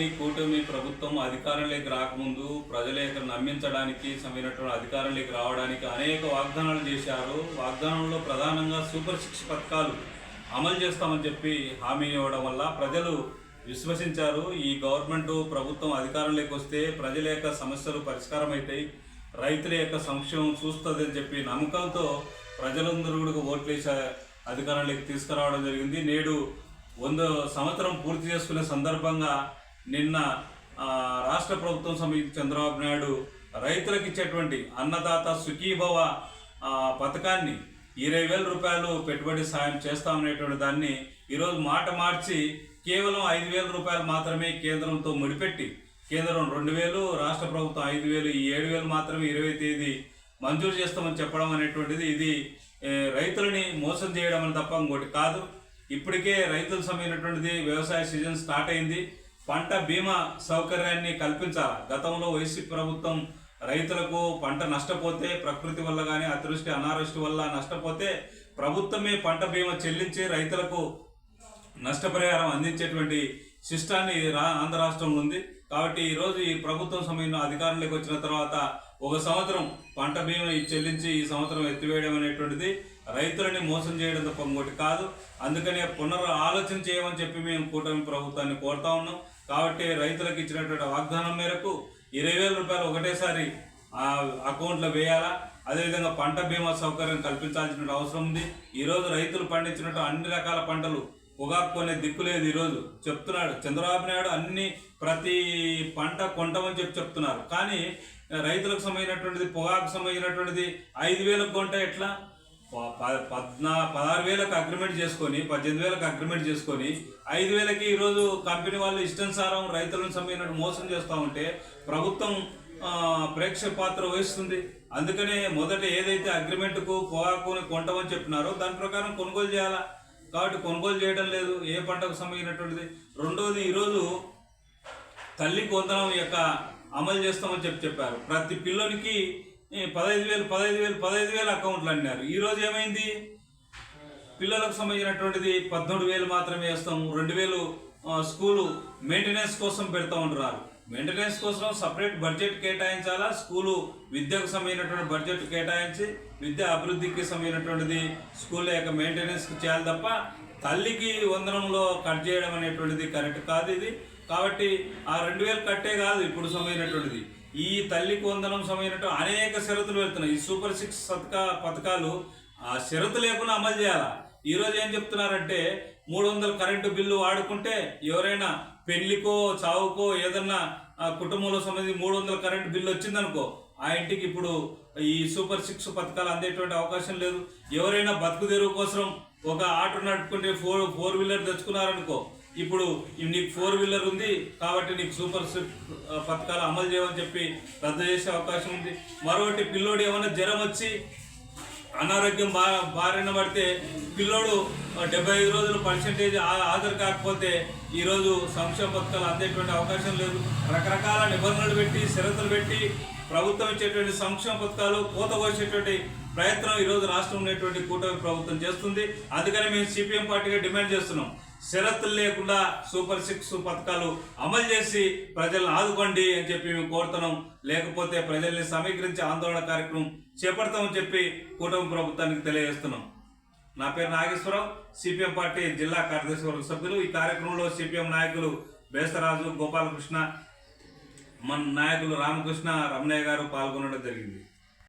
ఈ కూటమి ప్రభుత్వం అధికారంలోకి రాకముందు ప్రజల యొక్క నమ్మించడానికి సమైనటువంటి అధికారంలోకి రావడానికి అనేక వాగ్దానాలు చేశారు. వాగ్దానంలో ప్రధానంగా సూపర్ 6 పథకాలు అమలు చేస్తామని చెప్పి హామీ ఇవ్వడం వల్ల ప్రజలు విశ్వసించారు. ఈ గవర్నమెంట్ ప్రభుత్వం అధికారంలోకి వస్తే ప్రజల యొక్క సమస్యలు పరిష్కారం అవుతాయి, రైతుల యొక్క సంక్షేమం చూస్తుందని చెప్పి నమ్మకంతో ప్రజలందరూ కూడా ఓట్లేసే అధికారంలోకి తీసుకురావడం జరిగింది. నేడు 100 సంవత్సరం పూర్తి చేసుకునే సందర్భంగా నిన్న రాష్ట్ర ప్రభుత్వం సమితి చంద్రబాబు నాయుడు రైతులకు ఇచ్చేటువంటి అన్నదాత సుఖీభవ పథకాన్ని 20,000 రూపాయలు పెట్టుబడి సాయం చేస్తామనేటువంటి దాన్ని ఈరోజు మాట మార్చి కేవలం 5,000 రూపాయలు మాత్రమే కేంద్రంతో ముడిపెట్టి, కేంద్రం 2,000, రాష్ట్ర ప్రభుత్వం 5,000, ఈ 7,000 మాత్రమే 20వ తేదీ మంజూరు చేస్తామని చెప్పడం అనేటువంటిది ఇది రైతులని మోసం చేయడం అని తప్ప ఇంకోటి కాదు. ఇప్పటికే రైతుల సమైనటువంటిది వ్యవసాయ సీజన్ స్టార్ట్ అయింది. పంట బీమా సౌకర్యాన్ని కల్పించాలి. గతంలో వైసీపీ ప్రభుత్వం రైతులకు పంట నష్టపోతే, ప్రకృతి వల్ల కానీ అతివృష్టి అనావృష్టి వల్ల నష్టపోతే ప్రభుత్వమే పంట బీమా చెల్లించి రైతులకు నష్టపరిహారం అందించేటువంటి సిస్టాన్ని ఆంధ్ర రాష్ట్రంలో ఉంది. కాబట్టి ఈరోజు ఈ ప్రభుత్వం సమయంలో అధికారంలోకి వచ్చిన తర్వాత 1 సంవత్సరం పంట బీమా చెల్లించి ఈ సంవత్సరం ఎత్తివేయడం అనేటువంటిది రైతులని మోసం చేయడం తప్ప ఇంకోటి కాదు. అందుకనే ఆలోచన చేయమని చెప్పి మేము కూటమి ప్రభుత్వాన్ని కోరుతా ఉన్నాం. కాబట్టి రైతులకు ఇచ్చినటువంటి వాగ్దానం మేరకు 20,000 రూపాయలు ఒకటేసారి అకౌంట్లో వేయాలా. అదేవిధంగా పంట బీమా సౌకర్యం కల్పించాల్సిన అవసరం ఉంది. ఈరోజు రైతులు పండించినట్టు అన్ని రకాల పంటలు, పొగాకు కొనే దిక్కు లేదు. ఈరోజు చెప్తున్నాడు చంద్రబాబు నాయుడు ప్రతి పంట కొంటామని చెప్తున్నారు. కానీ రైతులకు సంబంధించినటువంటిది, పొగాకు సంబంధించినటువంటిది 5,000 కొంట ఎట్లా? 16,000కు అగ్రిమెంట్ చేసుకొని, 18,000కు అగ్రిమెంట్ చేసుకొని 5,000కి ఈరోజు కంపెనీ వాళ్ళు ఇష్టానుసారం రైతులను సంబంధించిన మోసం చేస్తూ ఉంటే ప్రభుత్వం ప్రేక్షక పాత్ర వహిస్తుంది. అందుకనే మొదట ఏదైతే అగ్రిమెంట్కు పొగాకుని కొంటామని చెప్పినారో దాని ప్రకారం కొనుగోలు చేయాలా. కాబట్టి కొనుగోలు చేయడం లేదు ఏ పంటకు సంబంధించినటువంటిది. రెండోది, ఈరోజు తల్లికి వందనం యొక్క అమలు చేస్తామని చెప్పారు. ప్రతి పిల్లోనికి 15,000 అకౌంట్లు అన్నారు. ఈరోజు ఏమైంది? పిల్లలకు సంబంధించినటువంటిది 13,000 మాత్రమే వేస్తాము. 2,000 స్కూలు మెయింటెనెన్స్ కోసం పెడతా ఉంటున్నారు. మెయింటెనెన్స్ కోసం సపరేట్ బడ్జెట్ కేటాయించాలా. స్కూలు విద్యకు సంబంధించినటువంటి బడ్జెట్ కేటాయించి విద్యా అభివృద్ధికి సంబంధించినటువంటిది స్కూల్ యొక్క మెయింటెనెన్స్ చేయాలి తప్ప తల్లికి వందనంలో కట్ చేయడం అనేటువంటిది కరెక్ట్ కాదు ఇది. కాబట్టి ఆ 2,000 కట్టే కాదు ఇప్పుడు సంబంధించినటువంటిది, ఈ తల్లికి వందనం సంబంధించినట్టు అనేక షరతులు వెళ్తున్నాయి. ఈ సూపర్ 6 పథకాలు ఆ షరతు లేకుండా అమలు చేయాలా. ఈరోజు ఏం చెప్తున్నారంటే 300 కరెంటు బిల్లు వాడుకుంటే ఎవరైనా పెళ్లికో చావుకో ఏదన్నా కుటుంబంలో సంబంధించి 300 కరెంటు బిల్లు వచ్చిందనుకో ఆ ఇంటికి ఇప్పుడు ఈ సూపర్ 6 పథకాలు అందేటువంటి అవకాశం లేదు. ఎవరైనా బతుకు తెరువు కోసం ఒక ఆటో నడుపుకుంటే 4 వీలర్ తెచ్చుకున్నారనుకో, ఇప్పుడు నీకు 4 వీలర్ ఉంది కాబట్టి నీకు సూపర్ 6 పథకాలు అమలు చేయమని చెప్పి రద్దు చేసే అవకాశం ఉంది. మరొకటి, పిల్లోడు ఏమైనా జ్వరం వచ్చి అనారోగ్యం బారిన పడితే పిల్లోడు 75 రోజులు పర్సెంటేజ్ హాజరు కాకపోతే ఈరోజు సంక్షేమ పథకాలు అందేటువంటి అవకాశం లేదు. రకరకాల నిబంధనలు పెట్టి, షరతులు పెట్టి ప్రభుత్వం ఇచ్చేటువంటి సంక్షేమ పథకాలు కోత కోసేటువంటి ప్రయత్నం ఈరోజు రాష్ట్రం ఉన్నటువంటి కూటమి ప్రభుత్వం చేస్తుంది. అందుకని మేము సిపిఎం పార్టీగా డిమాండ్ చేస్తున్నాం, షరతులు లేకుండా సూపర్ 6 పథకాలు అమలు చేసి ప్రజలను ఆదుకోండి అని చెప్పి మేము కోరుతున్నాం. లేకపోతే ప్రజల్ని సమీకరించి ఆందోళన కార్యక్రమం చేపడతామని చెప్పి కూటమి ప్రభుత్వానికి తెలియజేస్తున్నాం. నా పేరు నాగేశ్వరరావు, సిపిఎం పార్టీ జిల్లా కార్యదర్శి వర్గ సభ్యులు. ఈ కార్యక్రమంలో సిపిఎం నాయకులు బేస్తరాజు, గోపాలకృష్ణ, మన నాయకులు రామకృష్ణ, రమణయ్య గారు పాల్గొనడం జరిగింది.